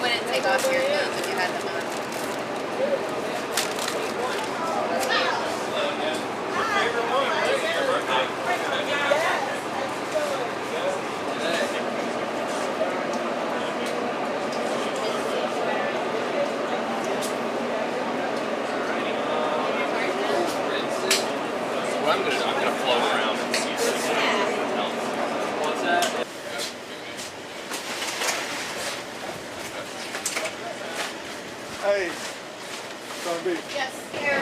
wouldn't take off your gloves if you had them on. I'm gonna float around and see what's that. Hey, Don B. Yes, here.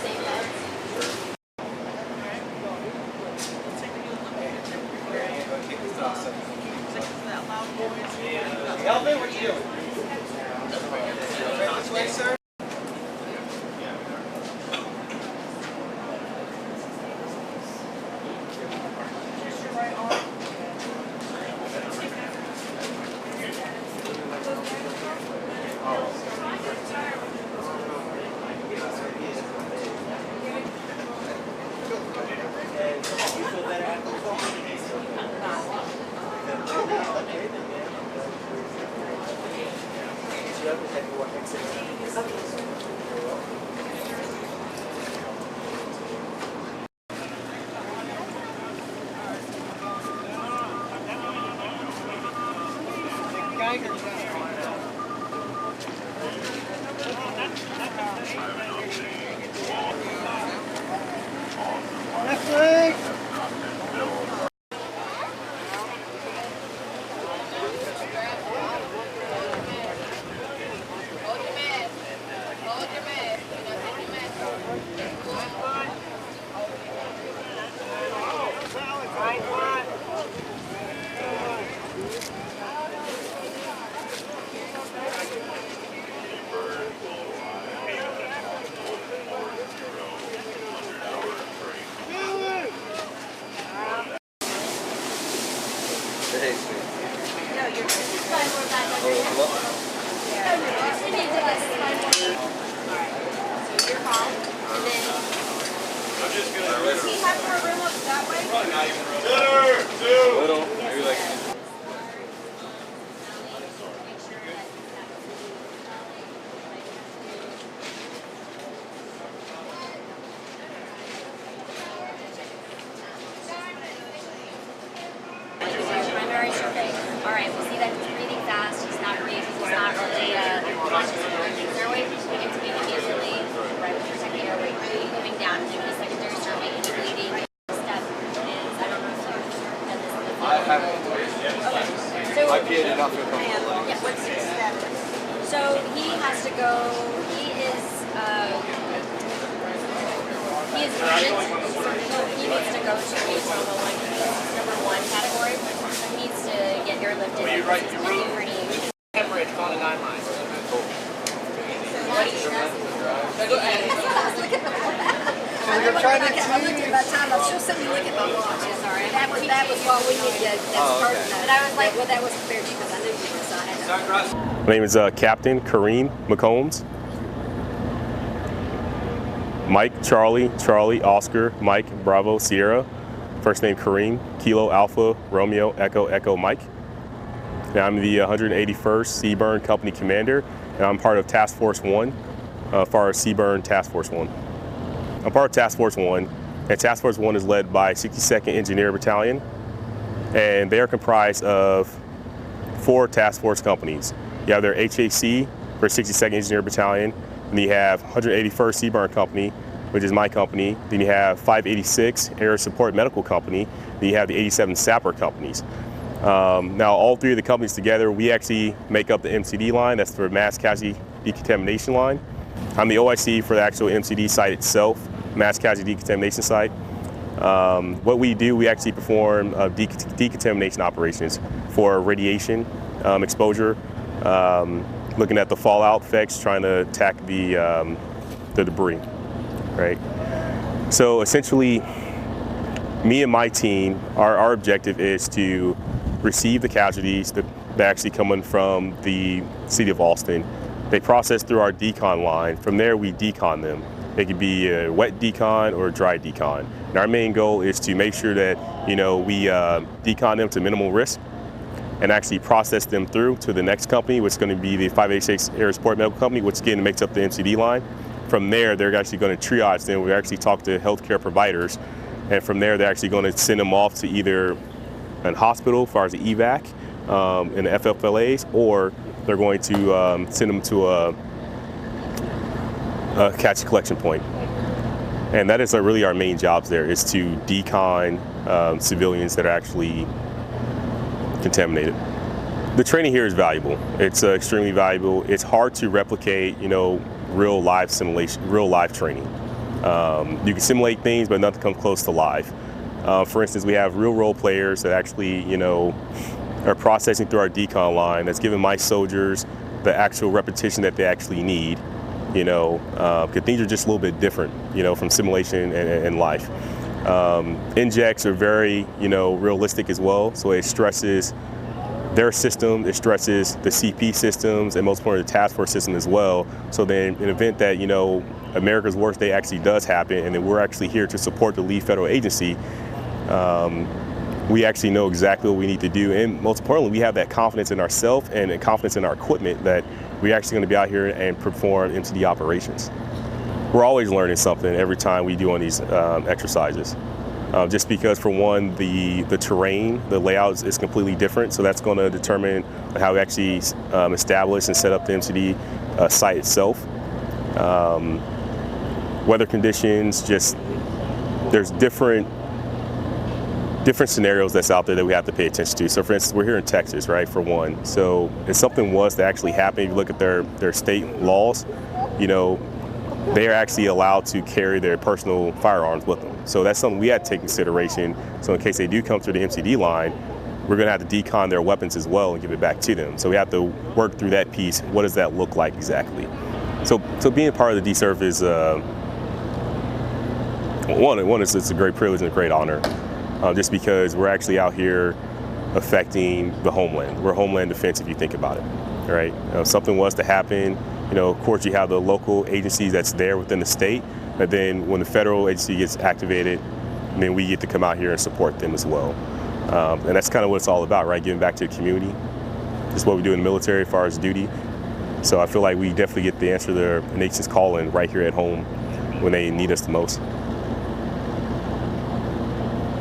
Same bed. Elvin, what you doing? This way, sir. Alright, we see that he's breathing fast, he's not breathing, he's not really conscious of breathing airway. Intubate immediately, right with protecting airway, really moving down to the secondary survey and bleeding. Step is, I don't know if you've done this before. I haven't. Okay. So, I did it not feel comfortable. yeah, what's his step? So he has to go, he is urgent, so he needs to go to a trauma number 1 category. So he needs to get airlifted. Well, you're right, you wrote Hemorrhage on a 9 line. I'm trying to look at my time. I'm still sitting looking at my watch. That was what we needed. That's part of that. But I was like, well, that wasn't fair to you because I knew you were, so I had to. My name is Captain Kareem McCombs. Mike, Charlie, Oscar, Mike, Bravo, Sierra. First name Kareem, Kilo, Alpha, Romeo, Echo, Echo, Mike. Now I'm the 181st Seaburn Company Commander, and I'm part of Task Force 1, for Seaburn Task Force 1. I'm part of Task Force 1, and Task Force 1 is led by 62nd Engineer Battalion, and they are comprised of 4 task force companies. You have their HAC for 62nd Engineer Battalion, and you have 181st Seaburn Company, which is my company. Then you have 586 Air Support Medical Company. Then you have the 87 Sapper companies. Now, all 3 of the companies together, we actually make up the MCD line. That's the mass casualty decontamination line. I'm the OIC for the actual MCD site itself, mass casualty decontamination site. What we do, we actually perform decontamination operations for radiation exposure, looking at the fallout effects, trying to attack the debris, right? So essentially, me and my team, our objective is to receive the casualties that actually coming from the city of Austin. They process through our decon line. From there, we decon them. They could be a wet decon or a dry decon. And our main goal is to make sure that, we decon them to minimal risk and actually process them through to the next company, which is going to be the 586 Air Support Medical Company, which again makes up the MCD line. From there, they're actually going to triage them. We actually talk to healthcare providers, and from there, they're actually going to send them off to either a hospital as far as the evac in the FFLAs, or they're going to send them to a catch collection point. And that is really our main jobs there, is to decon civilians that are actually contaminated. The training here is valuable. It's extremely valuable. It's hard to replicate, real live simulation, real live training. You can simulate things, but nothing comes close to live. For instance, we have real role players that actually, are processing through our decon line. That's giving my soldiers the actual repetition that they actually need. Because things are just a little bit different, from simulation and life. Injects are very, realistic as well. So it stresses their system, it stresses the CP systems, and most importantly, the task force system as well. So then in the event that, America's worst day actually does happen, and then we're actually here to support the lead federal agency, we actually know exactly what we need to do. And most importantly, we have that confidence in ourselves and confidence in our equipment that we're actually going to be out here and perform MCD operations. We're always learning something every time we do on these exercises. Just because, for one, the terrain, the layout is completely different, so that's going to determine how we actually establish and set up the MCD site itself. Weather conditions, there's different scenarios that's out there that we have to pay attention to. So for instance, we're here in Texas, right, for one. So if something was to actually happen, if you look at their state laws, they are actually allowed to carry their personal firearms with them. So that's something we had to take consideration. So in case they do come through the MCD line, we're going to have to decon their weapons as well and give it back to them. So we have to work through that piece. What does that look like exactly? So being part of the DSERF is, one is it's a great privilege and a great honor. Just because we're actually out here affecting the homeland. We're homeland defense if you think about it, right? If something was to happen, of course you have the local agencies that's there within the state, but then when the federal agency gets activated, then we get to come out here and support them as well. And that's kind of what it's all about, right? Giving back to the community. That's what we do in the military as far as duty. So I feel like we definitely get to answer the nation's calling right here at home when they need us the most.